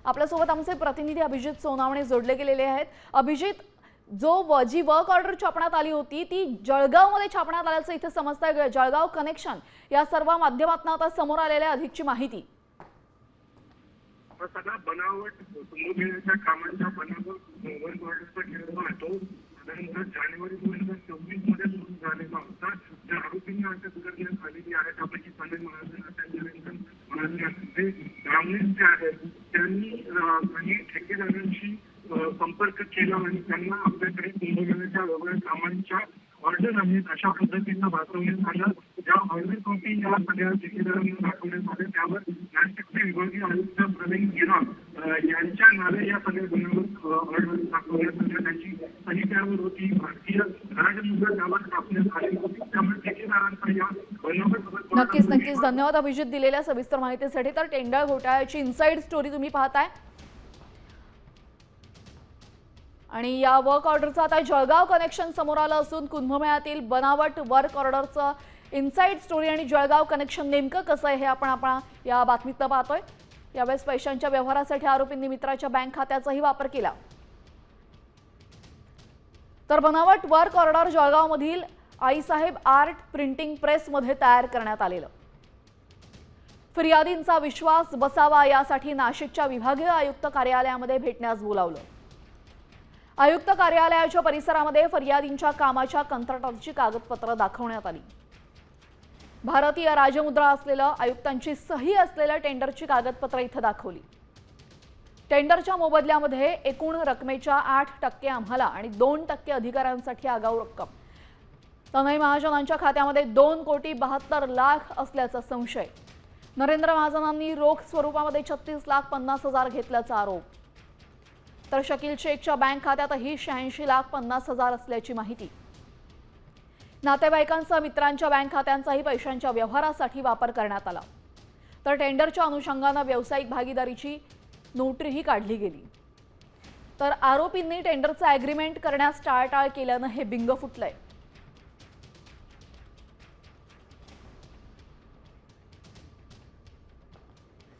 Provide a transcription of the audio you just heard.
आपल्यासोबत आमचे प्रतिनिधी अभिजित सोनावणे जोडले गेलेले आहेत। अभिजित, जी वर्क ऑर्डर छापण्यात आली होती ती जळगावमध्ये छापण्यात आल्याचं इथे समजतंय। जळगाव कनेक्शन या सर्व माध्यमातून आता समोर आलेल्या अधिकची माहिती। सगळा बनावट कुंभमेळ्याच्या कामांच्या बनावट वर्क ऑर्डरचा गिरवा तो साधारणतः जानेवारी 2024 मध्ये सुरू झालेला होता। ज्या आरोपींना अटक करण्यात आलेली आहे त्यापैकी सनय महाजन, संजय महाजन ग्रामनेते जे आहेत त्यांनी काही ठेकेदारांशी संपर्क केला आणि त्यांना आपल्याकडे कुंभमेळ्याच्या वेगवेगळ्या कामांच्या ऑर्डर आहेत अशा पद्धतीनं वाचवण्यात आलं। ज्या ऑर्डर कॉपी या सगळ्या ठेकेदारांना दाखवण्यात आल्या त्यावर नाशिकचे विभागीय आयुक्त प्रवीण गिरा यांच्या नावे या सगळ्या बनावट ऑर्डर दाखवण्यात आल्या। त्याची सही त्यावर होती, भारतीय राजमुद्रा त्यावर टाकण्यात आली होती। त्यामुळे ठेकेदारांचा या बनावट नक्कीच धन्यवाद अभिजित दिलेल्या सविस्तर माहितीसाठी। तर टेंडर घोटाळ्याची इनसाइड स्टोरी तुम्ही पाहताय आणि या वर्क ऑर्डरचा आता जळगाव कनेक्शन समोर आलं असून कुंभमेळ्यातील बनावट वर्क ऑर्डरचं इनसाइड स्टोरी आणि जळगाव कनेक्शन नेमकं कसं आहे हे आपण या बातमीतनं पाहतोय। यावेळेस पैशांच्या व्यवहारासाठी आरोपींनी मित्राच्या बँक खात्याचाही वापर केला। तर बनावट वर्क ऑर्डर जळगावमधील आईसाहेब आर्ट प्रिंटिंग प्रेस मध्ये तयार करण्यात आलेलं। फिर्यादींचा विश्वास बसावा यासाठी नाशिकच्या विभागीय आयुक्त कार्यालयामध्ये भेटण्यास बोलावलं। आयुक्त कार्यालयाच्या परिसरामध्ये फिर्यादींच्या कामाच्या कंत्राटाची कागदपत्र दाखवण्यात आली। भारतीय राजमुद्रा असलेलं आयुक्तांची सही असलेलं टेंडरची कागदपत्र इथं दाखवली। टेंडरच्या मोबदल्यामध्ये एकूण रकमेच्या 8% आम्हाला आणि 2% अधिकाऱ्यांसाठी आगाऊ रक्कम। सनय महाजनांच्या खात्यामध्ये 2,72,00,000 असल्याचा संशय। नरेंद्र महाजनांनी रोख स्वरूपामध्ये 36,50,000 घेतल्याचा आरोप। तर शकील शेखच्या बँक खात्यातही 86,50,000 असल्याची माहिती। नातेवाईकांसह मित्रांच्या बँक खात्यांचाही पैशांच्या व्यवहारासाठी वापर करण्यात आला। तर टेंडरच्या अनुषंगाने व्यावसायिक भागीदारीची नोटरीही काढली गेली। तर आरोपींनी टेंडरचा एग्रीमेंट करण्यास टाळाटाळ केल्याने हे बिंग फुटलंय।